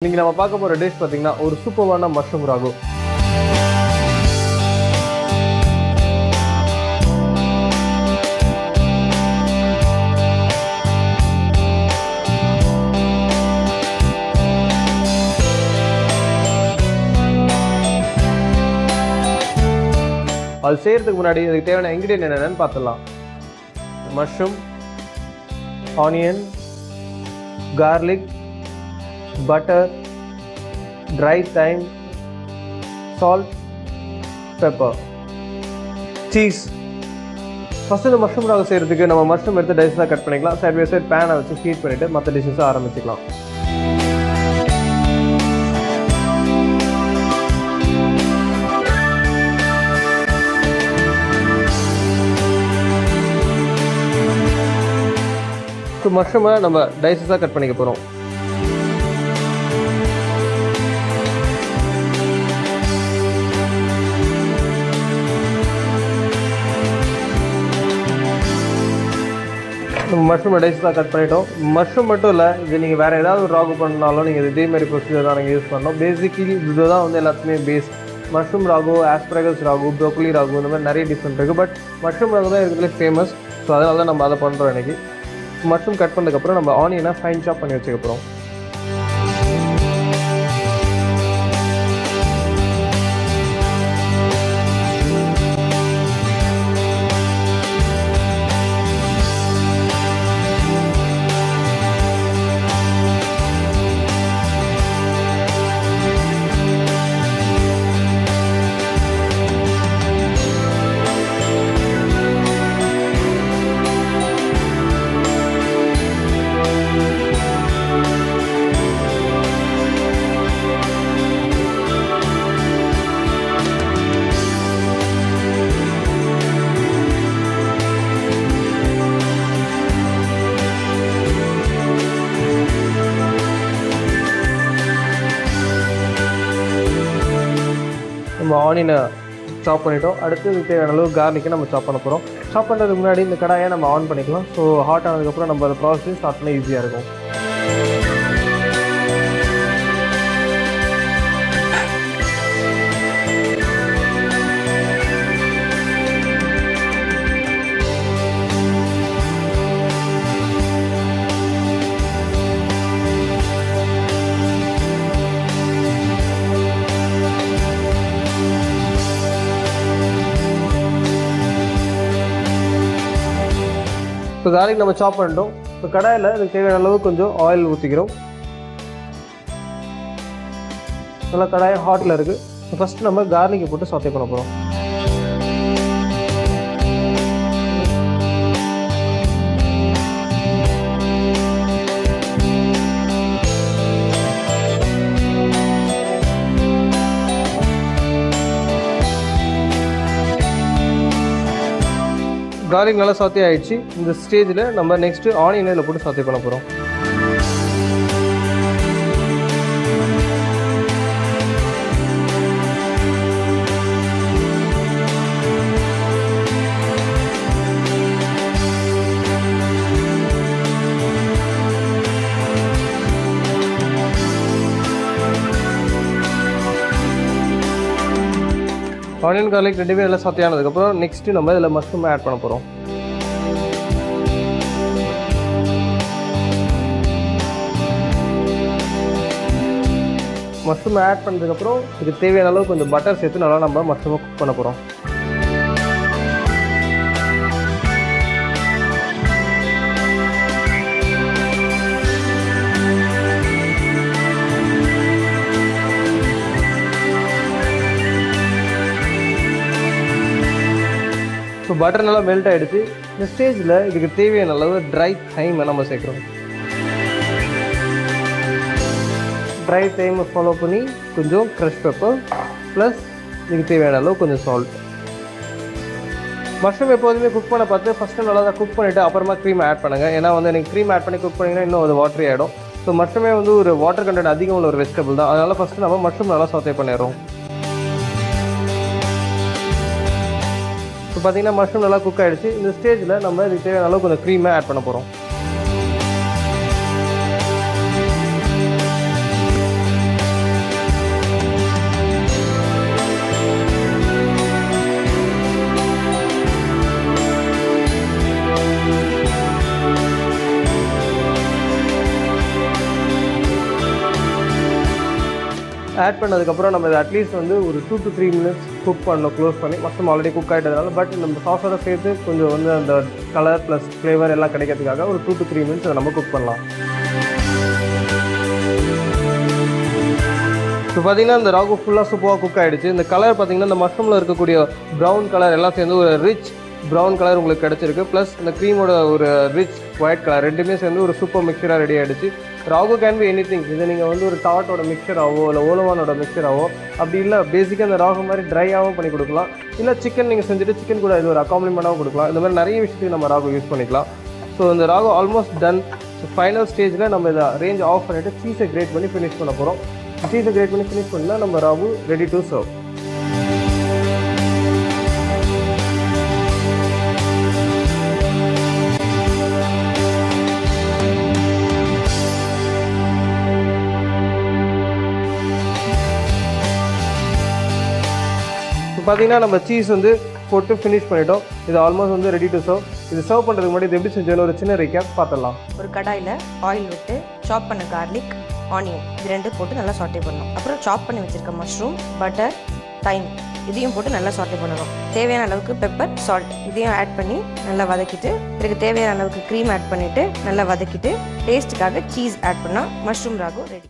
இன்னைக்கு நம்ம பார்க்க போற டிஷ் பாத்தீங்கன்னா ஒரு சூப்பரான மஷ்ரூம் ராகு. அது செய்யறதுக்கு முன்னாடி அதுக்கு தேவையான இன்கிரிடியன்ட் என்னன்னு பார்த்துடலாம். Mushroom, onion, garlic, butter, dry thyme, salt, pepper, cheese. First இந்த மஷ்ரூம் ராகு செய்யறதுக்கு நம்ம மஷ்ரூம் எடுத்து டைஸாக கட் பண்ணிக்கலாம். சைட் பை சைட் பேனை வச்சு ஹீட் பண்ணிட்டு மற்ற டிஷ்ஷஸை ஆரம்பிச்சுக்கலாம். ஸோ மஷ்ரூமை நம்ம டைஸஸாக கட் பண்ணிக்க போகிறோம். நம்ம மஷ்ரூம் டைஸாக கட் பண்ணிட்டோம். மஷ்ரூம் மட்டும் இல்லை, இது நீங்கள் வேறு ஏதாவது ஒரு ராகு பண்ணாலும் நீங்கள் இதேமாதிரி ப்ரொசீஜர் தான் நீங்கள் யூஸ் பண்ணணும். பேசிக்கலி இதுதான் வந்து எல்லாத்துக்குமே base. Mushroom ragu, asparagus ragu, broccoli ragu, இந்த மாதிரி நிறைய டிஃப்ரெண்ட் இருக்குது. பட் மஷ்ரூம் ராகு தான் இருக்கிறதுலே ஃபேமஸ். ஸோ அதனால தான் நம்ம அதை பண்ணுறோம். இன்றைக்கி மஷ்ரூம் கட் பண்ணதுக்கப்புறம் நம்ம ஆனியனை ஃபைன் சாப் பண்ணி வச்சுக்க போகிறோம். நம்ம ஆனியனை சாப் பண்ணிட்டோம். அடுத்து இதுக்கு தேவையான அளவு கார்லிக்கை நம்ம சாப் பண்ண போகிறோம். சாப் பண்ணுறதுக்கு முன்னாடி இந்த கடாயை நம்ம ஆன் பண்ணிக்கலாம். ஸோ ஹாட் ஆனதுக்கப்புறம் நம்ம அதை ப்ராசஸ் ஸ்டார்ட் பண்ண ஈஸியாக இருக்கும். இப்போ கார்லிக் நம்ம சாப் பண்ணிட்டோம். இப்போ கடாயில் இதுக்கு தேவையான அளவு கொஞ்சம் ஆயில் ஊற்றிக்கிறோம். நல்லா கடாயை ஹாட்டில் இருக்குது. ஃபஸ்ட்டு நம்ம கார்லிக்கை போட்டு சாத்தே பண்ண போகிறோம். கார்லிக் நல்லா சாத்தே ஆகிடுச்சு. இந்த ஸ்டேஜில் நம்ம நெக்ஸ்ட்டு ஆனியனை இதில் போட்டு சாத்தே பண்ண போகிறோம். ஆனியன் கார்லிக் ரெண்டுமே நல்லா சாத்தியானதுக்கப்புறம் நெக்ஸ்ட்டு நம்ம இதில் மஷ்ரூம் ஆட் பண்ண போகிறோம். மஷ்ரூம் ஆட் பண்ணதுக்கப்புறம் இதுக்கு தேவையான அளவு கொஞ்சம் பட்டர் சேர்த்து நல்லா நம்ம மஷ்ரூமை குக் பண்ண போகிறோம். ஸோ பட்டர் நல்லா மெல்ட் ஆகிடுச்சு. இந்த ஸ்டேஜில் இதுக்கு தேவையான அளவு ட்ரை தைமை நம்ம சேர்க்குறோம். ட்ரை தைமை ஃபாலோ பண்ணி கொஞ்சம் க்ரஷ் பெப்பர் ப்ளஸ் இதுக்கு தேவையான அளவு கொஞ்சம் சால்ட். மஷ்ரூம் எப்போதுமே குக் பண்ண பார்த்து ஃபஸ்ட்டு நல்லா தான் குக் பண்ணிவிட்டு அப்புறமா க்ரீம் ஆட் பண்ணுங்கள். ஏன்னா வந்து எனக்கு க்ரீம் ஆட் பண்ணி குக் பண்ணிங்கன்னா இன்னும் அது வாட்டரி ஆகிடும். ஸோ மஷ்ரூமே வந்து ஒரு வாட்டர் கண்டென்ட் அதிகம் உள்ள ஒரு வெஜிடபிள் தான். அதனால் ஃபஸ்ட்டு நம்ம மஷ்ரூம் நல்லா சாத்தே பண்ணிடுறோம். இப்போ பார்த்தீங்கன்னா மஷ்ரூம் நல்லா குக் ஆகிடுச்சு. இந்த ஸ்டேஜில் நம்ம இதுக்கு தேவையான அளவு கொஞ்சம் க்ரீமை ஆட் பண்ண போகிறோம். ஆட் பண்ணதுக்கப்புறம் நம்ம இதை அட்லீஸ்ட் வந்து ஒரு 2 to 3 minutes குக் பண்ணணும் க்ளோஸ் பண்ணி. மஷ்ரூம் ஆல்ரெடி குக் ஆகிட்டதுனால பட் நம்ம சாஸோட சேர்த்து கொஞ்சம் வந்து அந்த கலர் ப்ளஸ் ஃப்ளேவர் எல்லாம் கிடைக்கிறதுக்காக ஒரு 2 to 3 minutes அதை நம்ம குக் பண்ணலாம். இப்போ பார்த்தீங்கன்னா இந்த ராகு ஃபுல்லாக சூப்பராக குக் ஆகிடுச்சு. இந்த கலர் பார்த்தீங்கன்னா இந்த மஷ்ரூமில் இருக்கக்கூடிய ப்ரௌன் கலர் எல்லாம் சேர்ந்து ஒரு ரிச் ப்ரௌன் கலர் உங்களுக்கு கிடச்சிருக்கு. ப்ளஸ் இந்த க்ரீமோட ஒரு ரிச் ஒயிட் கலர் ரெண்டுமே சேர்ந்து ஒரு சூப்பர் மிக்சராக ரெடி ஆகிடுச்சு. Rahu can be anything. இதை நீங்கள் வந்து ஒரு டாட்டோட மிக்சராகவோ இல்லை ஓலவானோட மிக்சராகவோ அப்படி இல்லை பேசிக்காக இந்த ராகு மாதிரி ட்ரையாகவும் பண்ணி கொடுக்கலாம். இல்லை சிக்கன் நீங்கள் செஞ்சுட்டு சிக்கன் கூட இது ஒரு அக்காம்ப்ளிமெண்ட்டாகவும் கொடுக்கலாம். இந்த மாதிரி நிறைய விஷயத்துக்கு நம்ம ராகு யூஸ் பண்ணிக்கலாம். ஸோ இந்த Rahu almost done. So final ஸ்டேஜில் நம்ம இதை ரேஞ்ச் ஆஃப் பண்ணிவிட்டு சீஸை கிரேட் பண்ணி ஃபினிஷ் பண்ண போகிறோம். சீஸை கிரேட் பண்ணி ஃபினிஷ் பண்ணால் நம்ம ராகு ரெடி டு சர்வ். பார்த்தீங்கன்னா நம்ம சீஸ் வந்து போட்டு ஃபினிஷ் பண்ணிட்டோம். இது ஆல்மோஸ்ட் வந்து ரெடி டு சர்வ். இது சர்வ் பண்ணுறதுக்கு முன்னாடி இது எப்படி செஞ்சோன்னு ஒரு சின்ன ரீகேப் பார்த்துடலாம். ஒரு கடாயில் ஆயில் விட்டு சாப் பண்ண கார்லிக், ஆனியன் இது ரெண்டும் போட்டு நல்லா சாட்டே பண்ணணும். அப்புறம் சாப் பண்ணி வச்சுருக்க மஷ்ரூம், பட்டர், தைம் இதையும் போட்டு நல்லா சாட்டே பண்ணணும். தேவையான அளவுக்கு பெப்பர், சால்ட் இதையும் ஆட் பண்ணி நல்லா வதக்கிட்டு இதுக்கு தேவையான அளவுக்கு க்ரீம் ஆட் பண்ணிவிட்டு நல்லா வதக்கிட்டு டேஸ்ட்டுக்காக சீஸ் ஆட் பண்ணால் மஷ்ரூம் ராகு ரெடி.